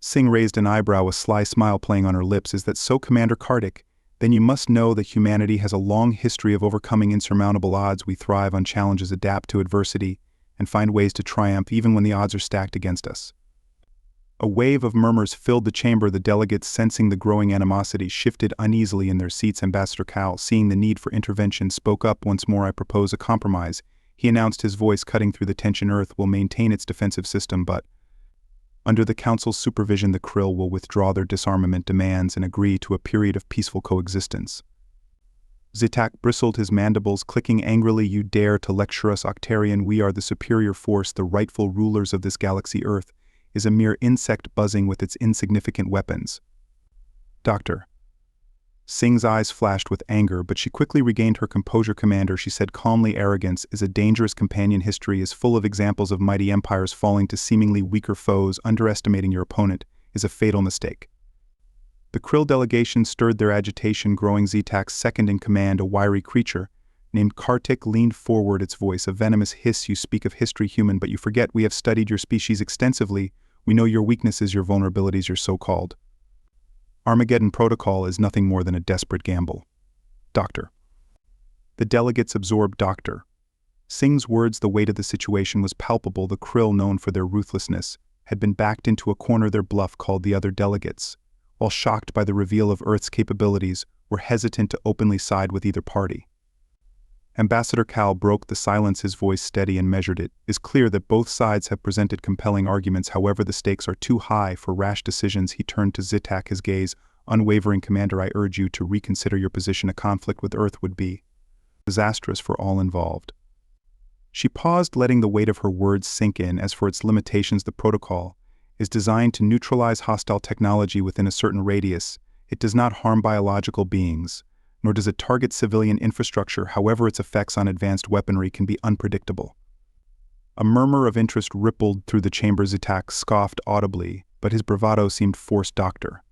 Singh raised an eyebrow, a sly smile playing on her lips. Is that so, Commander Kartik? Then you must know that humanity has a long history of overcoming insurmountable odds. We thrive on challenges, adapt to adversity, and find ways to triumph even when the odds are stacked against us. A wave of murmurs filled the chamber. The delegates, sensing the growing animosity, shifted uneasily in their seats. Ambassador Cal, seeing the need for intervention, spoke up once more. I propose a compromise, he announced, his voice cutting through the tension. Earth will maintain its defensive system, but under the Council's supervision, the Krill will withdraw their disarmament demands and agree to a period of peaceful coexistence. Zitak bristled, his mandibles clicking angrily. You dare to lecture us, Octarian? We are the superior force, the rightful rulers of this galaxy. Earth is a mere insect buzzing with its insignificant weapons. Doctor. Singh's eyes flashed with anger, but she quickly regained her composure. Commander, she said calmly, arrogance is a dangerous companion. History is full of examples of mighty empires falling to seemingly weaker foes. Underestimating your opponent is a fatal mistake. The Krill delegation stirred their agitation growing. Zitak's second-in-command, a wiry creature named Kartik, leaned forward, its voice a venomous hiss. You speak of history, human, but you forget we have studied your species extensively. We know your weaknesses, your vulnerabilities, your so-called Armageddon Protocol is nothing more than a desperate gamble. Doctor. The delegates absorbed Dr. Singh's words. The weight of the situation was palpable. The Krill, known for their ruthlessness, had been backed into a corner. Their bluff called. The other delegates, while shocked by the reveal of Earth's capabilities, were hesitant to openly side with either party. Ambassador Cal broke the silence, his voice steady and measured. It is clear that both sides have presented compelling arguments. However, the stakes are too high for rash decisions. He turned to Zitak, his gaze unwavering. Commander, I urge you to reconsider your position. A conflict with Earth would be disastrous for all involved. She paused, letting the weight of her words sink in. As for its limitations, the protocol is designed to neutralize hostile technology within a certain radius. It does not harm biological beings, nor does it target civilian infrastructure. However, its effects on advanced weaponry can be unpredictable. A murmur of interest rippled through the chamber. Zitak scoffed audibly, but his bravado seemed forced. Doctor.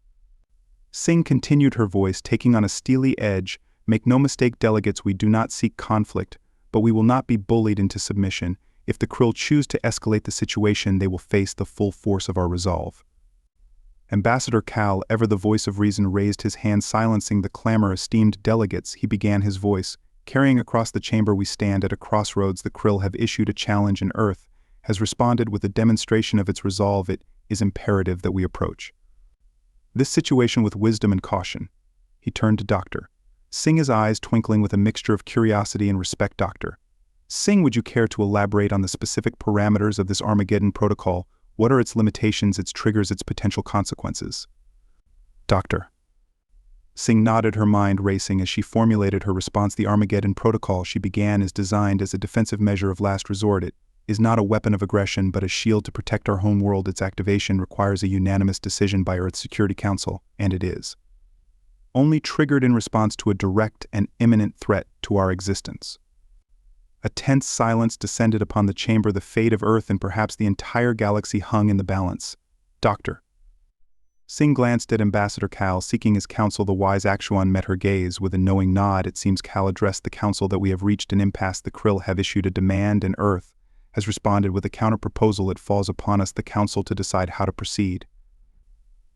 Singh continued, her voice taking on a steely edge. Make no mistake, delegates, we do not seek conflict, but we will not be bullied into submission. If the Krill choose to escalate the situation, they will face the full force of our resolve. Ambassador Cal, ever the voice of reason, raised his hand, silencing the clamor. Esteemed delegates, he began, his voice carrying across the chamber. We stand at a crossroads. The Krill have issued a challenge, and Earth has responded with a demonstration of its resolve. It is imperative that we approach this situation with wisdom and caution. He turned to Dr. Singh, his eyes twinkling with a mixture of curiosity and respect. Dr. Singh, would you care to elaborate on the specific parameters of this Armageddon Protocol? What are its limitations, its triggers, its potential consequences? Dr. Singh nodded, her mind racing as she formulated her response. The Armageddon Protocol, she began, is designed as a defensive measure of last resort. It is not a weapon of aggression, but a shield to protect our home world. Its activation requires a unanimous decision by Earth's Security Council, and it is only triggered in response to a direct and imminent threat to our existence. A tense silence descended upon the chamber. The fate of Earth and perhaps the entire galaxy hung in the balance. Doctor. Singh glanced at Ambassador Cal, seeking his counsel. The wise Akshuan met her gaze with a knowing nod. It seems Cal addressed the council that we have reached an impasse. The Krill have issued a demand, and Earth has responded with a counter-proposal. It falls upon us, the council, to decide how to proceed.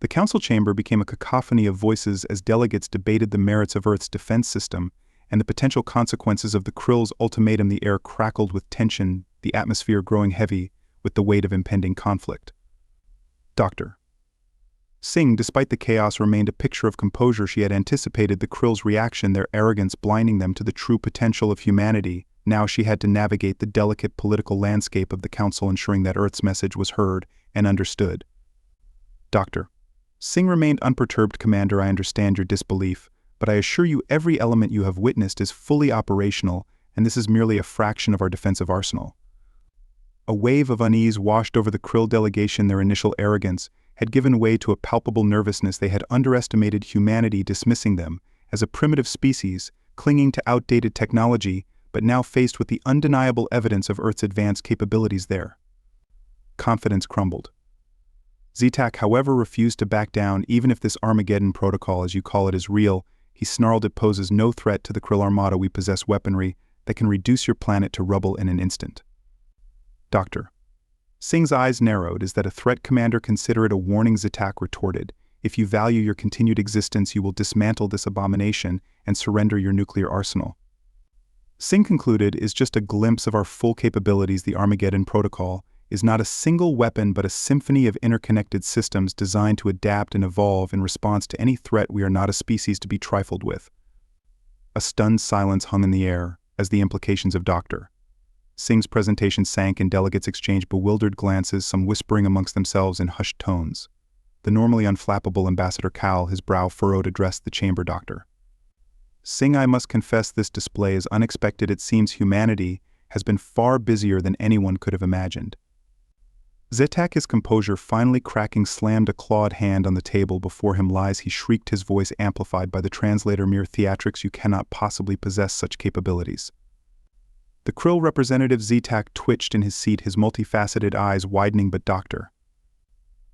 The council chamber became a cacophony of voices as delegates debated the merits of Earth's defense system and the potential consequences of the Krill's ultimatum. The air crackled with tension, the atmosphere growing heavy with the weight of impending conflict. Dr. Singh, despite the chaos, remained a picture of composure. She had anticipated the Krill's reaction, their arrogance blinding them to the true potential of humanity. Now she had to navigate the delicate political landscape of the council, ensuring that Earth's message was heard and understood. Dr. Singh remained unperturbed. Commander, I understand your disbelief, but I assure you every element you have witnessed is fully operational, and this is merely a fraction of our defensive arsenal. A wave of unease washed over the Krill delegation. Their initial arrogance had given way to a palpable nervousness. They had underestimated humanity, dismissing them as a primitive species, clinging to outdated technology, but now faced with the undeniable evidence of Earth's advanced capabilities, their confidence crumbled. Zitak, however, refused to back down. Even if this Armageddon Protocol, as you call it, is real, he snarled, it poses no threat to the Krill Armada. We possess weaponry that can reduce your planet to rubble in an instant. Doctor. Sing's eyes narrowed. Is that a threat, Commander? Consider it a warning, Zitak retorted. If you value your continued existence, you will dismantle this abomination and surrender your nuclear arsenal. Sing concluded, is just a glimpse of our full capabilities. The Armageddon Protocol is not a single weapon but a symphony of interconnected systems designed to adapt and evolve in response to any threat. We are not a species to be trifled with. A stunned silence hung in the air as the implications of Dr. Sing's presentation sank and delegates exchanged bewildered glances, some whispering amongst themselves in hushed tones. The normally unflappable Ambassador Cal, his brow furrowed, addressed the chamber doctor. Sing, I must confess this display is unexpected. It seems humanity has been far busier than anyone could have imagined. Zitak, his composure finally cracking, slammed a clawed hand on the table before him. Lies, he shrieked, his voice amplified by the translator. Mere theatrics, you cannot possibly possess such capabilities. The Krill representative Zitak twitched in his seat, his multifaceted eyes widening. But Dr.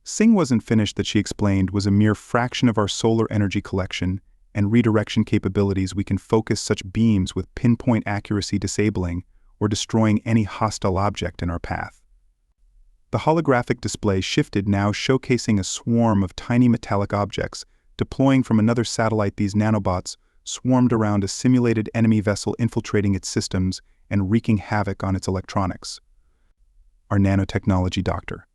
Sing wasn't finished. That, she explained, was a mere fraction of our solar energy collection and redirection capabilities. We can focus such beams with pinpoint accuracy, disabling or destroying any hostile object in our path. The holographic display shifted, now showcasing a swarm of tiny metallic objects deploying from another satellite. These nanobots swarmed around a simulated enemy vessel, infiltrating its systems and wreaking havoc on its electronics. Our nanotechnology, Dr.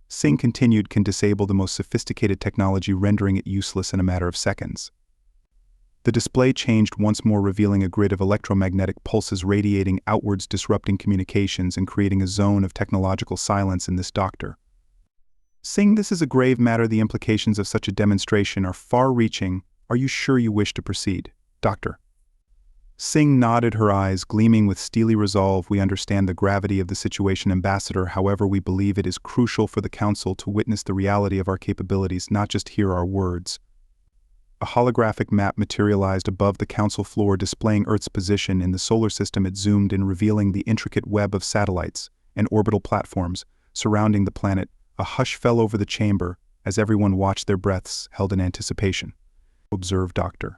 Sing continued, can disable the most sophisticated technology, rendering it useless in a matter of seconds. The display changed once more, revealing a grid of electromagnetic pulses radiating outwards, disrupting communications and creating a zone of technological silence in this. Dr. Sing, this is a grave matter. The implications of such a demonstration are far-reaching. Are you sure you wish to proceed? Dr. Sing nodded, her eyes gleaming with steely resolve. We understand the gravity of the situation, Ambassador. However, we believe it is crucial for the Council to witness the reality of our capabilities, not just hear our words. A holographic map materialized above the council floor, displaying Earth's position in the solar system. It zoomed in, revealing the intricate web of satellites and orbital platforms surrounding the planet. A hush fell over the chamber as everyone watched, their breaths held in anticipation. Observe, Dr.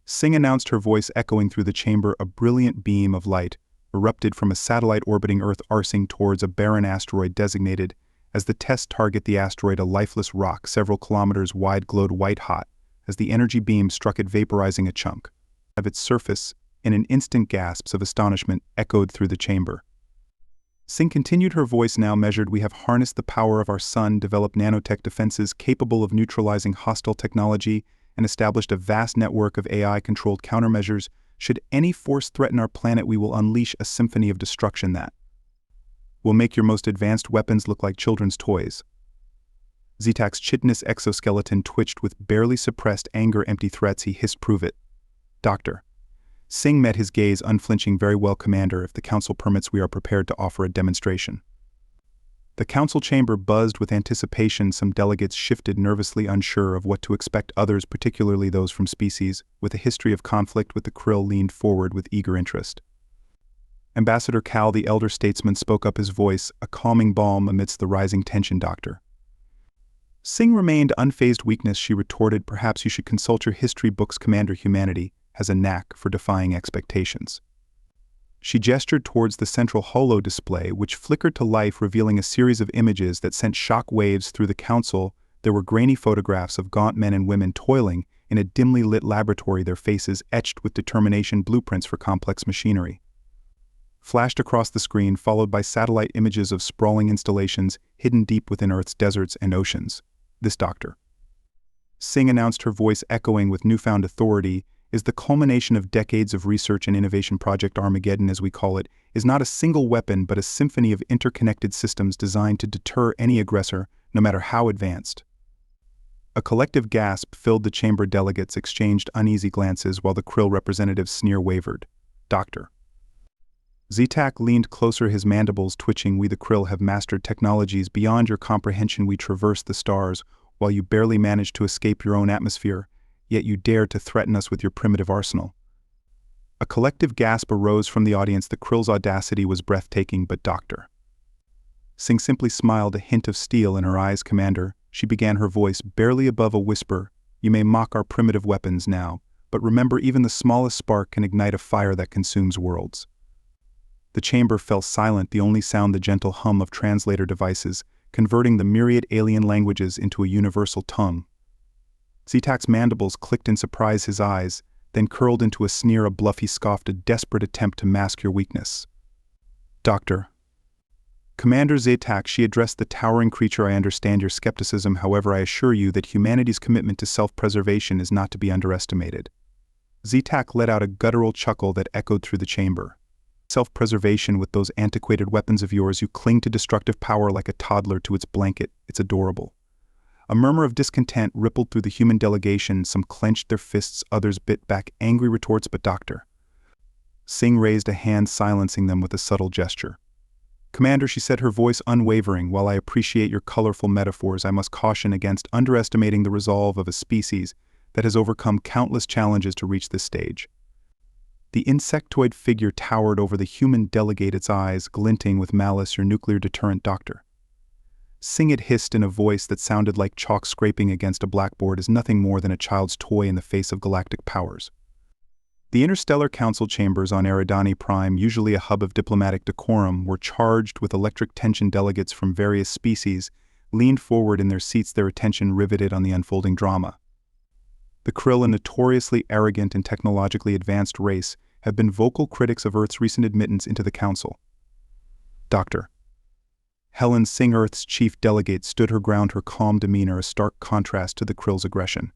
Sing announced, her voice echoing through the chamber. A brilliant beam of light erupted from a satellite orbiting Earth, arcing towards a barren asteroid designated as the test target. The asteroid, a lifeless rock several kilometers wide, glowed white-hot as the energy beam struck it, vaporizing a chunk of its surface. In an instant, gasps of astonishment echoed through the chamber. Sing continued, her voice now measured. We have harnessed the power of our sun, developed nanotech defenses capable of neutralizing hostile technology, and established a vast network of AI-controlled countermeasures. Should any force threaten our planet, we will unleash a symphony of destruction that will make your most advanced weapons look like children's toys. Zitak's chitinous exoskeleton twitched with barely suppressed anger. Empty threats, he hissed. Prove it. Dr. Sing met his gaze, unflinching. Very well, Commander. If the Council permits, we are prepared to offer a demonstration. The Council chamber buzzed with anticipation. Some delegates shifted nervously, unsure of what to expect. Others, particularly those from species with a history of conflict with the Krill, leaned forward with eager interest. Ambassador Cal, the elder statesman, spoke up, his voice a calming balm amidst the rising tension. Dr. Sing remained unfazed. Weakness, she retorted. Perhaps you should consult your history books, Commander. Humanity has a knack for defying expectations. She gestured towards the central holo display, which flickered to life, revealing a series of images that sent shock waves through the Council. There were grainy photographs of gaunt men and women toiling in a dimly lit laboratory, their faces etched with determination, blueprints for complex machinery. Flashed across the screen, followed by satellite images of sprawling installations hidden deep within Earth's deserts and oceans. This, Dr. Sing announced, her voice echoing with newfound authority, is the culmination of decades of research and innovation. Project Armageddon, as we call it, is not a single weapon but a symphony of interconnected systems designed to deter any aggressor, no matter how advanced. A collective gasp filled the chamber. Delegates exchanged uneasy glances while the Krill representative's sneer wavered. Dr. Zitak leaned closer, his mandibles twitching. We, the Krill, have mastered technologies beyond your comprehension. We traverse the stars while you barely managed to escape your own atmosphere, yet you dared to threaten us with your primitive arsenal. A collective gasp arose from the audience. The Krill's audacity was breathtaking. But Dr. Sing simply smiled, a hint of steel in her eyes. Commander, she began, her voice barely above a whisper, you may mock our primitive weapons now, but remember, even the smallest spark can ignite a fire that consumes worlds. The chamber fell silent, the only sound the gentle hum of translator devices, converting the myriad alien languages into a universal tongue. Zitak's mandibles clicked in surprise, his eyes, then curled into a sneer. A bluff, he scoffed, a desperate attempt to mask your weakness. Doctor. Commander Zitak, she addressed the towering creature. I understand your skepticism, however I assure you that humanity's commitment to self-preservation is not to be underestimated. Zitak let out a guttural chuckle that echoed through the chamber. Self-preservation with those antiquated weapons of yours, you cling to destructive power like a toddler to its blanket. It's adorable. A murmur of discontent rippled through the human delegation. Some clenched their fists, others bit back angry retorts. But Doctor. Singh raised a hand, silencing them with a subtle gesture. Commander, she said, her voice unwavering, while I appreciate your colorful metaphors, I must caution against underestimating the resolve of a species that has overcome countless challenges to reach this stage. The insectoid figure towered over the human delegate, its eyes glinting with malice. Your nuclear deterrent, Doctor. Singh had hissed in a voice that sounded like chalk scraping against a blackboard, is nothing more than a child's toy in the face of galactic powers. The interstellar council chambers on Eridani Prime, usually a hub of diplomatic decorum, were charged with electric tension. Delegates from various species leaned forward in their seats, their attention riveted on the unfolding drama. The Krill, a notoriously arrogant and technologically advanced race, have been vocal critics of Earth's recent admittance into the Council. Doctor. Helen Singh, Earth's chief delegate, stood her ground, her calm demeanor a stark contrast to the Krill's aggression.